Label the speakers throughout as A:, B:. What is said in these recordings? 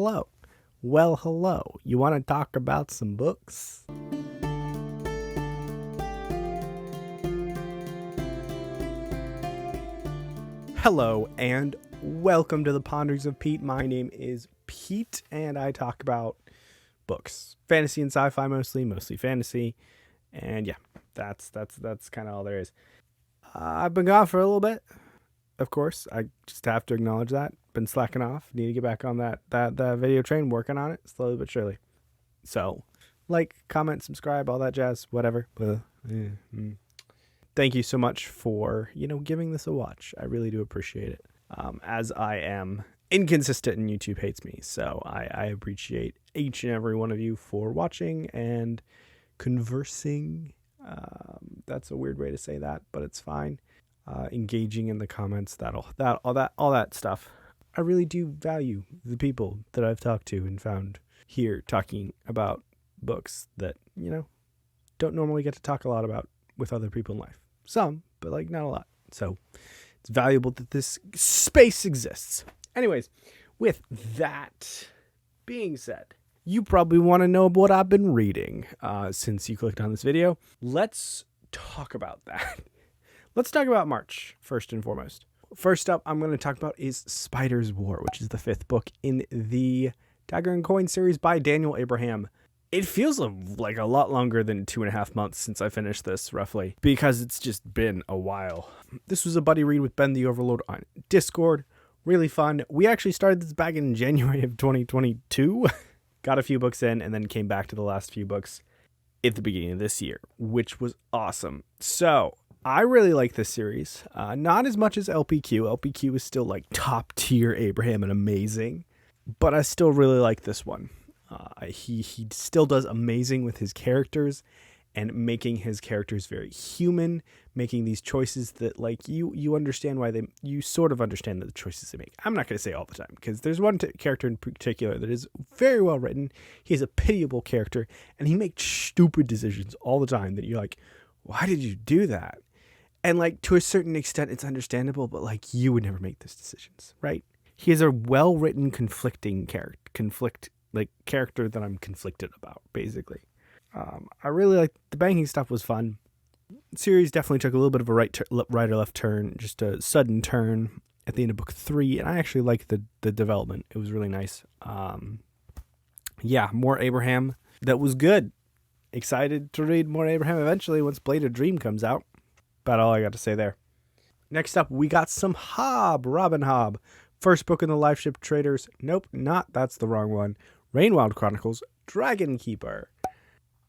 A: hello. Well, hello. You want to talk about some books? Hello, and welcome to the Ponderings of Pete. My name is Pete, and I talk about books. Fantasy and sci-fi mostly fantasy. And yeah, that's kind of all there is. I've been gone for a little bit. Of course, I just have to acknowledge that. Been slacking off. Need to get back on that video train, working on it slowly but surely. So, like, comment, subscribe, all that jazz, whatever. Thank you so much for, giving this a watch. I really do appreciate it. As I am inconsistent and YouTube hates me. So I appreciate each and every one of you for watching and conversing. That's a weird way to say that, but it's fine. Engaging in the comments, all that stuff. I really do value the people that I've talked to and found here talking about books that, don't normally get to talk a lot about with other people in life. Some, but not a lot. So it's valuable that this space exists. Anyways, with that being said, you probably want to know what I've been reading since you clicked on this video. Let's talk about that. Let's talk about March, first and foremost. First up, I'm going to talk about is Spider's War, which is the 5th book in the Dagger and Coin series by Daniel Abraham. It feels like a lot longer than 2.5 months since I finished this, roughly, because it's just been a while. This was a buddy read with Ben the Overlord on Discord. Really fun. We actually started this back in January of 2022. Got a few books in and then came back to the last few books at the beginning of this year, which was awesome. So I really like this series. Not as much as LPQ. LPQ is still top tier Abraham and amazing, but I still really like this one. He still does amazing with his characters and making his characters very human, making these choices that you understand why you sort of understand the choices they make. I'm not going to say all the time because there's one character in particular that is very well written. He's a pitiable character and he makes stupid decisions all the time that you're like, why did you do that? And to a certain extent, it's understandable, but you would never make those decisions, right? He is a well-written conflicting character that I'm conflicted about, basically. I really like the banking stuff. Was fun. The series definitely took a little bit of a right or left turn, just a sudden turn at the end of book 3, and I actually liked the development. It was really nice. More Abraham. That was good. Excited to read more Abraham eventually once Blade of Dream comes out. About all I got to say there. Next up, we got some Robin Hobb. First book in the Life Ship Traders. Nope, that's the wrong one. Rainwild Chronicles, Dragon Keeper.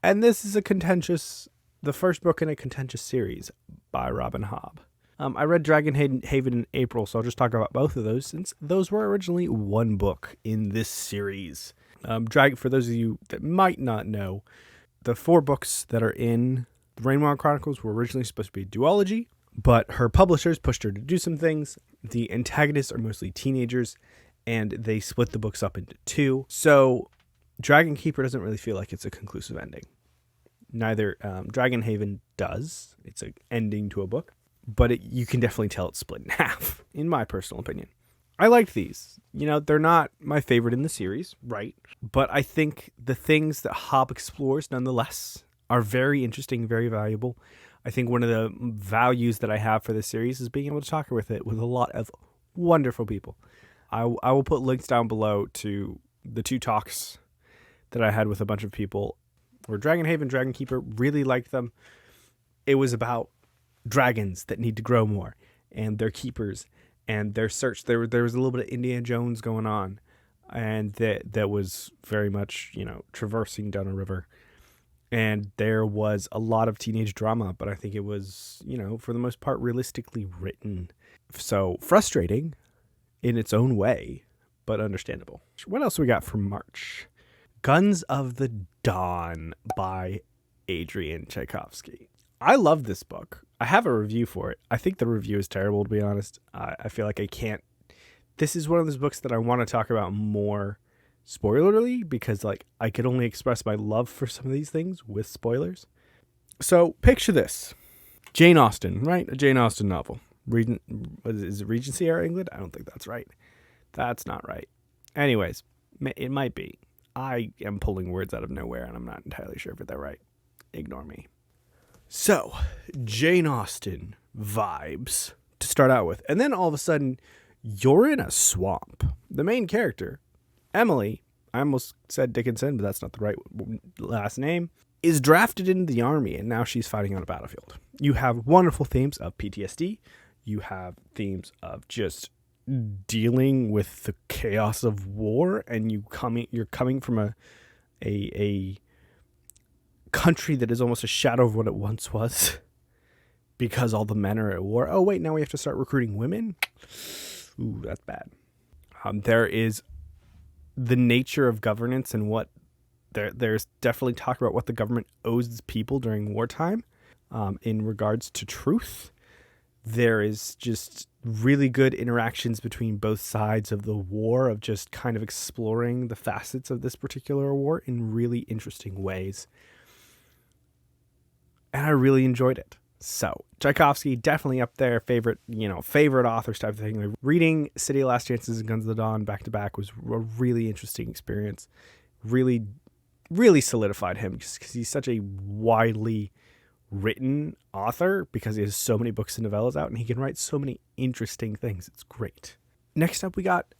A: And this is the first book in a contentious series by Robin Hobb. I read Dragon Haven in April, so I'll just talk about both of those since those were originally one book in this series. For those of you that might not know, the 4 books that are in Rainwild Chronicles were originally supposed to be a duology, but her publishers pushed her to do some things. The antagonists are mostly teenagers, and they split the books up into 2. So Dragon Keeper doesn't really feel like it's a conclusive ending. Neither Dragon Haven does. It's an ending to a book, but you can definitely tell it's split in half, in my personal opinion. I liked these. They're not my favorite in the series, right? But I think the things that Hobb explores, nonetheless, are very interesting, very valuable. I think one of the values that I have for this series is being able to talk with a lot of wonderful people. I will put links down below to the 2 talks that I had with a bunch of people where Dragon Haven, Dragon Keeper, really liked them. It was about dragons that need to grow more and their keepers and their search. There was a little bit of Indiana Jones going on, and that was very much, traversing down a river. And there was a lot of teenage drama, but I think it was, for the most part, realistically written. So frustrating in its own way, but understandable. What else we got from March? Guns of the Dawn by Adrian Tchaikovsky. I love this book. I have a review for it. I think the review is terrible, to be honest. I feel like I can't. This is one of those books that I want to talk about more spoilerly, because I could only express my love for some of these things with spoilers. So picture this. Jane Austen, right? A Jane Austen novel. Is it Regency era England? I don't think that's right. That's not right. Anyways, It might be. I am pulling words out of nowhere, and I'm not entirely sure if they're right. Ignore me. So, Jane Austen vibes to start out with. And then all of a sudden, you're in a swamp. The main character, Emily, I almost said Dickinson, but that's not the right last name, is drafted into the army, and now she's fighting on a battlefield. You have wonderful themes of PTSD. You have themes of just dealing with the chaos of war, and you're coming from a country that is almost a shadow of what it once was because all the men are at war. Oh, wait, now we have to start recruiting women? Ooh, that's bad. There is the nature of governance and what there's definitely talk about what the government owes its people during wartime in regards to truth. There is just really good interactions between both sides of the war, of just kind of exploring the facets of this particular war in really interesting ways. And I really enjoyed it. So Tchaikovsky, definitely up there, favorite authors type of thing. Like reading City of Last Chances and Guns of the Dawn back to back was a really interesting experience. Really, really solidified him just because he's such a widely written author, because he has so many books and novellas out, and he can write so many interesting things. It's great. Next up, we got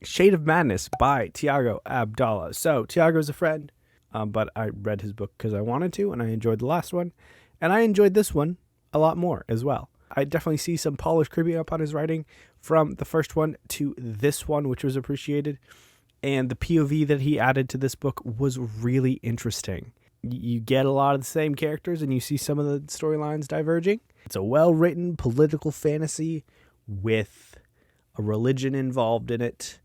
A: Shade of Madness by Tiago Abdallah. So Tiago's a friend, but I read his book because I wanted to, and I enjoyed the last one. And I enjoyed this one a lot more as well. I definitely see some polish creeping up on his writing from the first one to this one, which was appreciated. And the POV that he added to this book was really interesting. You get a lot of the same characters, and you see some of the storylines diverging. It's a well-written political fantasy with a religion involved in it.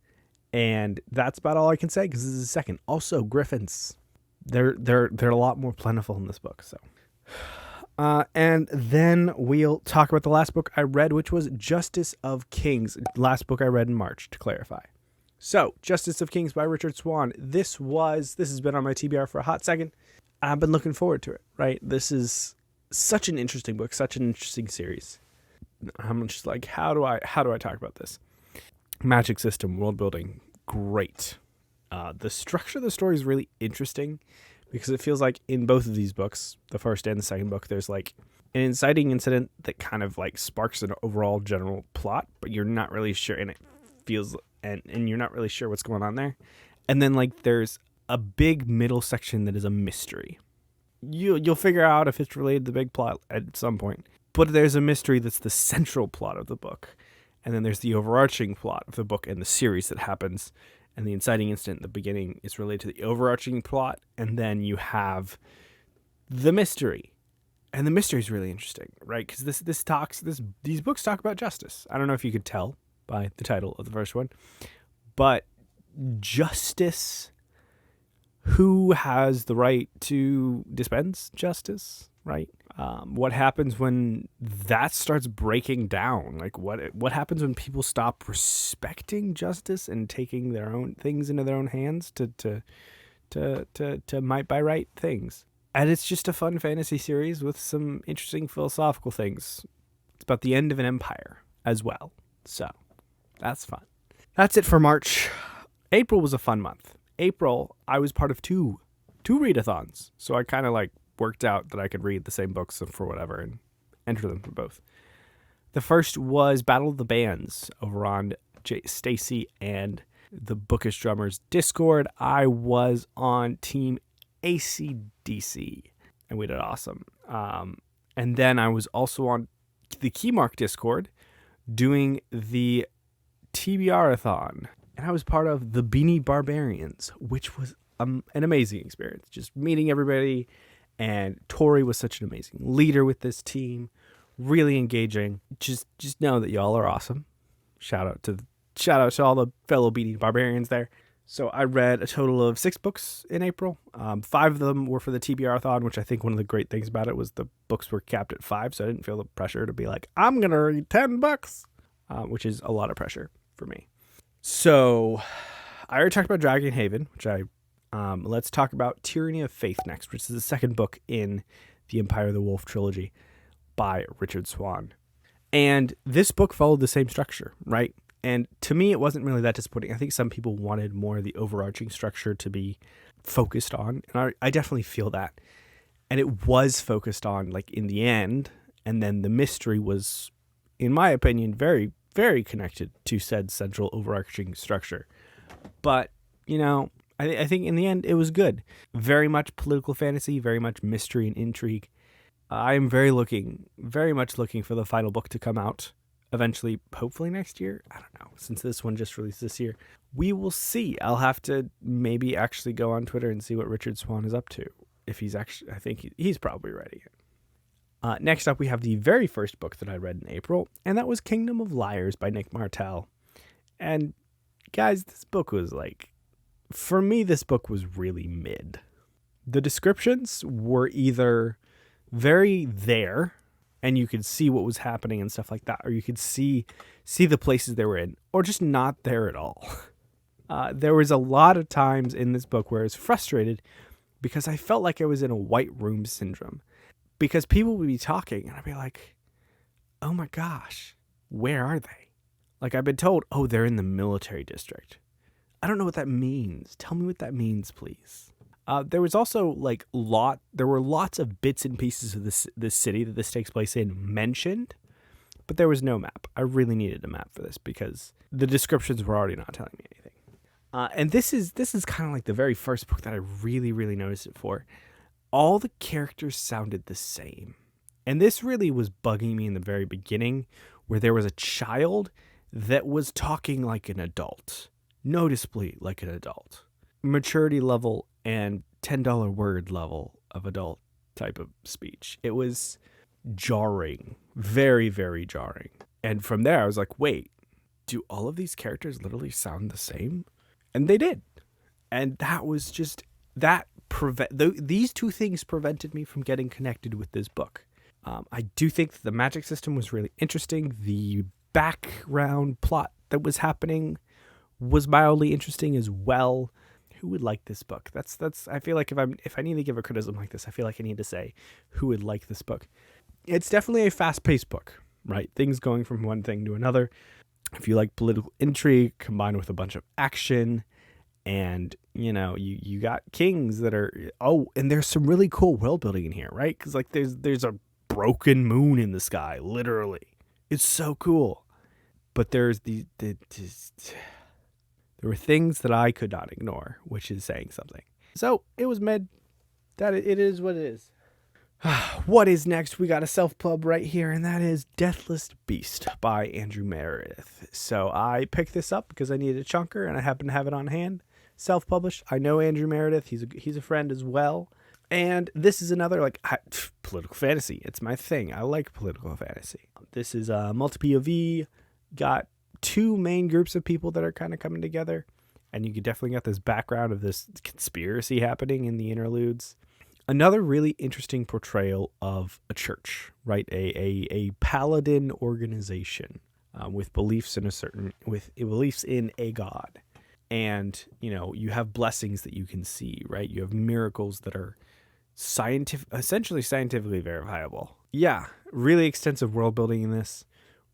A: And that's about all I can say, because this is the second. Also, griffins. They're a lot more plentiful in this book, so... And then we'll talk about the last book I read, which was Justice of Kings. Last book I read in March, to clarify. So, Justice of Kings by Richard Swan. This has been on my TBR for a hot second. I've been looking forward to it, right? This is such an interesting book, such an interesting series. I'm just like, how do I talk about this? Magic system, world building, great. The structure of the story is really interesting, because it feels like in both of these books, the first and the second book, there's like an inciting incident that kind of like sparks an overall general plot, but you're not really sure, and it feels, and you're not really sure what's going on there. And then like there's a big middle section that is a mystery. You'll figure out if it's related to the big plot at some point, but there's a mystery that's the central plot of the book. And then there's the overarching plot of the book and the series that happens. And the inciting incident at the beginning is related to the overarching plot. And then you have the mystery. And the mystery is really interesting, right? Because these books talk about justice. I don't know if you could tell by the title of the first one. But justice, who has the right to dispense justice, right? What happens when that starts breaking down? Like what happens when people stop respecting justice and taking their own things into their own hands to might by right things? And it's just a fun fantasy series with some interesting philosophical things. It's about the end of an empire as well. So that's fun. That's it for March. April was a fun month. April, I was part of two readathons. So I kind of like worked out that I could read the same books for whatever and enter them for both. The first was Battle of the Bands over on Stacy and the Bookish Drummers Discord. I was on Team AC/DC, and we did awesome. And then I was also on the Keymark Discord doing the TBR-a-thon, and I was part of the Beanie Barbarians, which was an amazing experience. Just meeting everybody. And Tori was such an amazing leader with this team, really engaging. Just know that y'all are awesome. Shout out to all the fellow Beanie Barbarians there. So I read a total of 6 books in April. 5 of them were for the TBR-a-thon, which I think one of the great things about it was the books were capped at 5, so I didn't feel the pressure to be like, I'm gonna read 10 books, which is a lot of pressure for me. So I already talked about Dragon Haven, which let's talk about Tyranny of Faith next, which is the second book in the Empire of the Wolf trilogy by Richard Swan. And this book followed the same structure, right? And to me, it wasn't really that disappointing. I think some people wanted more of the overarching structure to be focused on. And I definitely feel that. And it was focused on, like, in the end. And then the mystery was, in my opinion, very, very connected to said central overarching structure. But, you know, I think in the end, it was good. Very much political fantasy, very much mystery and intrigue. I am very much looking for the final book to come out eventually, hopefully next year. I don't know, since this one just released this year. We will see. I'll have to maybe actually go on Twitter and see what Richard Swan is up to. If he's actually, I think he's probably ready. Next up, we have the very first book that I read in April, and that was Kingdom of Liars by Nick Martell. And guys, this book was like, for me, this book was really mid. The descriptions were either very there, and you could see what was happening and stuff like that, or you could see the places they were in, or just not there at all. There was a lot of times in this book where I was frustrated because I felt like I was in a white room syndrome. Because people would be talking, and I'd be like, oh my gosh, where are they? Like, I've been told, oh, they're in the military district. I don't know what that means. Tell me what that means, please. There was also, like, there were lots of bits and pieces of this city that this takes place in mentioned, but there was no map. I really needed a map for this because the descriptions were already not telling me anything. And this is kind of like the very first book that I really, really noticed it for. All the characters sounded the same. And this really was bugging me in the very beginning, where there was a child that was talking like an adult, noticeably like an adult. Maturity level and $10 word level of adult type of speech. It was jarring, very, very jarring. And from there, I was like, wait, do all of these characters literally sound the same? And they did. And that was just, these two things prevented me from getting connected with this book. I do think that the magic system was really interesting. The background plot that was happening was mildly interesting as well. Who would like this book? That's. I feel like if I need to give a criticism like this, I feel like I need to say who would like this book. It's definitely a fast-paced book, right? Things going from one thing to another. If you like political intrigue combined with a bunch of action, and you got kings that are and there's some really cool world building in here, right? Because like there's a broken moon in the sky, literally. It's so cool. But there's there were things that I could not ignore, which is saying something. So it was mid. That it is what it is. What is next? We got a self-pub right here, and that is Deathless Beast by Andrew Meredith. So I picked this up because I needed a chunker, and I happen to have it on hand. Self-published. I know Andrew Meredith. He's a friend as well. And this is another, political fantasy. It's my thing. I like political fantasy. This is multi-POV. Got two main groups of people that are kind of coming together. And you definitely got this background of this conspiracy happening in the interludes. Another really interesting portrayal of a church, right? A paladin organization with beliefs in a god. And, you have blessings that you can see, right? You have miracles that are essentially scientifically verifiable. Yeah, really extensive world building in this.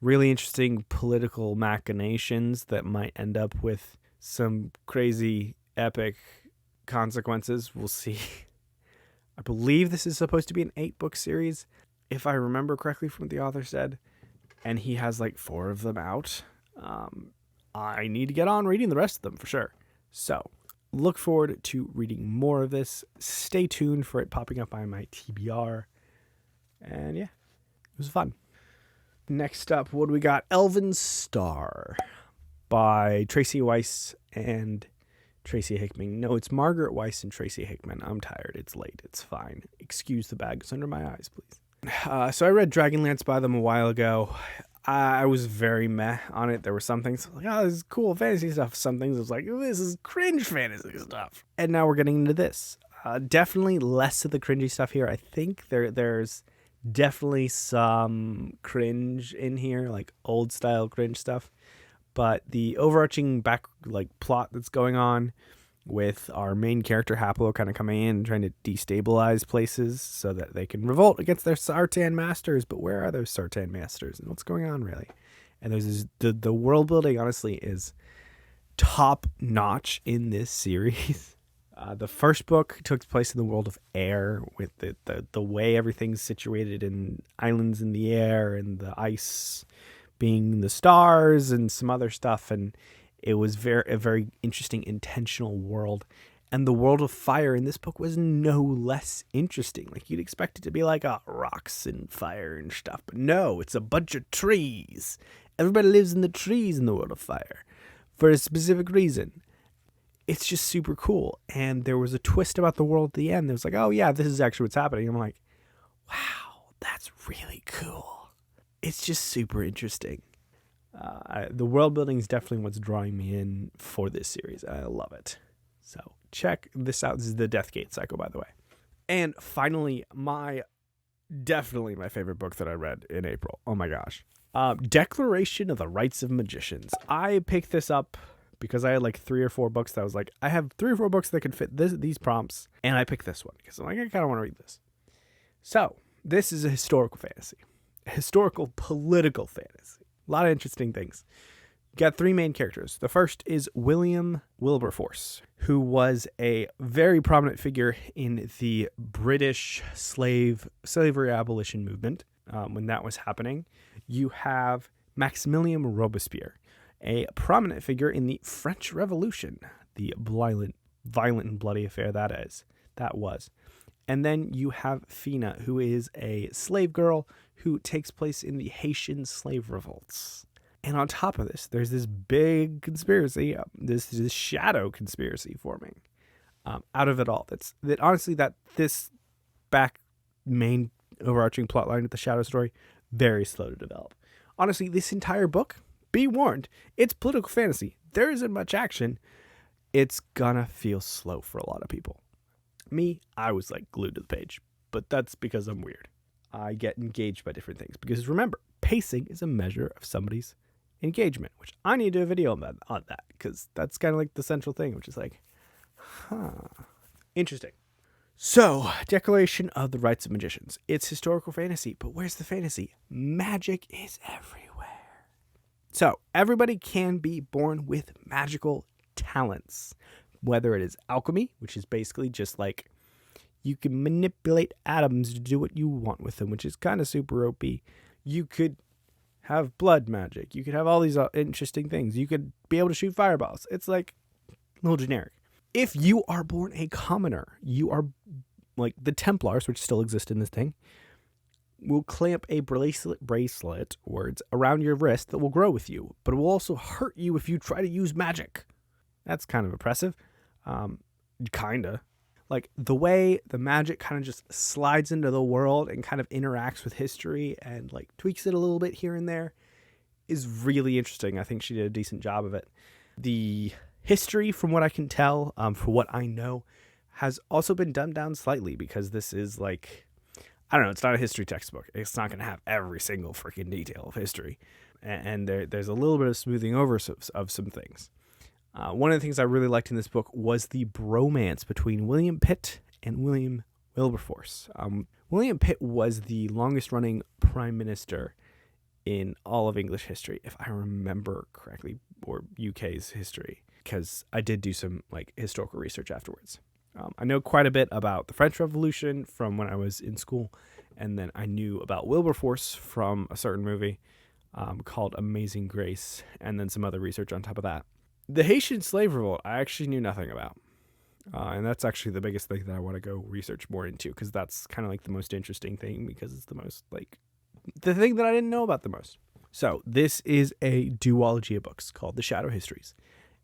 A: Really interesting political machinations that might end up with some crazy epic consequences. We'll see. I believe this is supposed to be an 8-book series, if I remember correctly from what the author said. And he has 4 of them out. I need to get on reading the rest of them for sure. So look forward to reading more of this. Stay tuned for it popping up on my TBR. And yeah, it was fun. Next up, what do we got? Elven Star by Tracy Weiss and Tracy Hickman. No, it's Margaret Weiss and Tracy Hickman. I'm tired. It's late. It's fine. Excuse the bags under my eyes, please. So I read Dragonlance by them a while ago. I was very meh on it. There were some things like, oh, this is cool fantasy stuff. Some things I was like, oh, this is cringe fantasy stuff. And now we're getting into this. Definitely less of the cringy stuff here. I think there's definitely some cringe in here, like old style cringe stuff. But the overarching plot that's going on with our main character Haplo kind of coming in and trying to destabilize places so that they can revolt against their Sartan masters. But where are those Sartan masters and what's going on really? And there's the world building, honestly, is top notch in this series. The first book took place in the world of air, with the way everything's situated in islands in the air and the ice being the stars and some other stuff. And it was a very interesting, intentional world. And the world of fire in this book was no less interesting. Like, you'd expect it to be like rocks and fire and stuff. But no, it's a bunch of trees. Everybody lives in the trees in the world of fire for a specific reason. It's just super cool. And there was a twist about the world at the end. It was like, oh yeah, this is actually what's happening. I'm like, wow, that's really cool. It's just super interesting. The world building is definitely what's drawing me in for this series. I love it. So check this out. This is the Deathgate Cycle, by the way. And finally, definitely my favorite book that I read in April. Oh my gosh. Declaration of the Rights of Magicians. I picked this up because I had like 3 or 4 books that I was like, I have 3 or 4 books that can fit these prompts. And I picked this one because I'm like, I kind of want to read this. So this is a historical fantasy, a historical political fantasy. A lot of interesting things. You got 3 main characters. The first is William Wilberforce, who was a very prominent figure in the British slavery abolition movement when that was happening. You have Maximilien Robespierre, a prominent figure in the French Revolution, the violent and bloody affair that was. And then you have Fina, who is a slave girl who takes place in the Haitian slave revolts. And on top of this, there's this big conspiracy, this shadow conspiracy forming out of it all. This back main overarching plotline with the shadow story, very slow to develop. Honestly, this entire book, be warned, it's political fantasy. There isn't much action. It's gonna feel slow for a lot of people. Me, I was like glued to the page, but that's because I'm weird. I get engaged by different things because remember, pacing is a measure of somebody's engagement, which I need to do a video on that because that's kind of like the central thing, which is like, interesting. So, Declaration of the Rights of Magicians. It's historical fantasy, but where's the fantasy? Magic is everywhere. So, everybody can be born with magical talents, whether it is alchemy, which is basically just like you can manipulate atoms to do what you want with them, which is kind of super OP. You could have blood magic. You could have all these interesting things. You could be able to shoot fireballs. It's like a little generic. If you are born a commoner, you are like the Templars, which still exist in this thing, will clamp a bracelet words around your wrist that will grow with you, but it will also hurt you if you try to use magic. That's kind of oppressive. Kinda. Like the way the magic kind of just slides into the world and kind of interacts with history and like tweaks it a little bit here and there is really interesting. I think she did a decent job of it. The history, from what I can tell, for what I know, has also been dumbed down slightly because this is like, I don't know, it's not a history textbook. It's not going to have every single freaking detail of history. And there's a little bit of smoothing over of some things. One of the things I really liked in this book was the bromance between William Pitt and William Wilberforce. William Pitt was the longest running prime minister in all of English history, if I remember correctly, or UK's history, because I did do some like historical research afterwards. I know quite a bit about the French Revolution from when I was in school, and then I knew about Wilberforce from a certain movie called Amazing Grace, and then some other research on top of that. The Haitian slave revolt, I actually knew nothing about. And that's actually the biggest thing that I want to go research more into, because that's kind of like the most interesting thing, because it's the most like the thing that I didn't know about the most. So this is a duology of books called The Shadow Histories,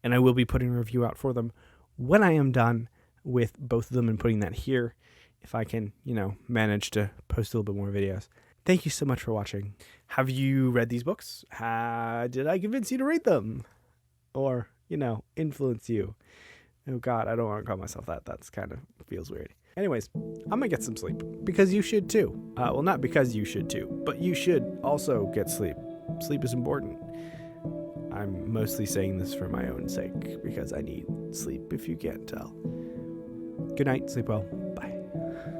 A: and I will be putting a review out for them when I am done with both of them and putting that here, if I can, manage to post a little bit more videos. Thank you so much for watching. Have you read these books? Did I convince you to read them? Or, influence you? Oh God, I don't want to call myself that. That's kind of feels weird. Anyways, I'm going to get some sleep because you should too. Well, not because you should too, but you should also get sleep. Sleep is important. I'm mostly saying this for my own sake because I need sleep, if you can't tell. Good night. Sleep well. Bye.